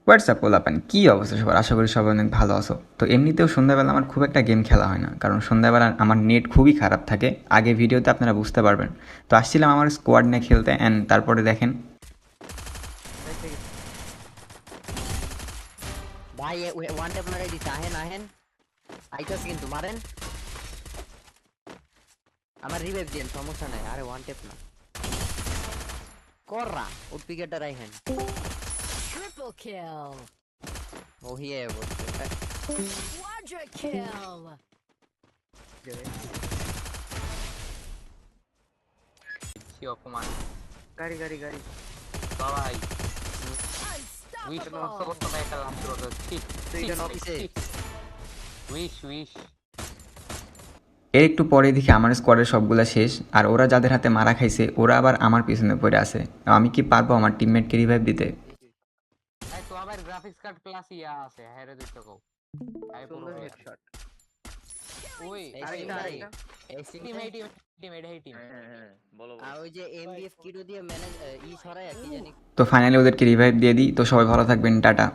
WhatsApp পোলাপান কী অবস্থা সবার? আশা করি সবাই অনেক ভালো আছো। তো এমনিতেও সন্ধ্যাবেলা আমার খুব একটা গেম খেলা হয় না, কারণ সন্ধ্যাবেলা আমার নেট খুবই খারাপ থাকে। আগে ভিডিওতে আপনারা বুঝতে পারবেন। তো আসছিলাম আমার স্কোয়াড নিয়ে খেলতে, অ্যান্ড তারপরে দেখেন দেখতে গেছি। ভাই ওয়ান ট্যাপ লাগাই দিছে, আহেন আহেন আইতাছে কিন্তু মারেন। আমার রিভাইভ দেন, সমস্যা নাই। আরে ওয়ান ট্যাপ না কররা ওর পিকেটটা রাইহেন। Triple kill! ও হিয়ে বলছে Quadra kill! কি অপমান গাড়ি গাড়ি গাড়ি বাবাই উইশ নষ্ট Unstoppable! করতে পারে একটা লাস্ট কথা ঠিক দুইটা knock দিছে। উইশ উইশ এর একটু পরে দেখি আমার স্কোয়াডের সবগুলা শেষ, আর ওরা যাদের হাতে মারা খাইছে ওরা আবার আমার পিছনে পড়ে আছে। আমি কি পারবো আমার টিমমেটকে রিভাইভ দিতে? এই তো আবার গ্রাফিক্স কার্ড প্লাস ইয়া আছে হ্যাঁ রে দুইটা কও আই পুরো সুন্দর হেডশট। ওই আরেকটা আরেকটা এই টিম এই টিম টিম এই টিম হ্যাঁ বলো আর ওই যে এমবিএফ কিটো দিয়ে ম্যানেজ ই ছড়ায় কি জানি। তো ফাইনালি ওদেরকে রিভাইভ দিয়ে দিই। তো সবাই ভালো থাকবেন, টাটা।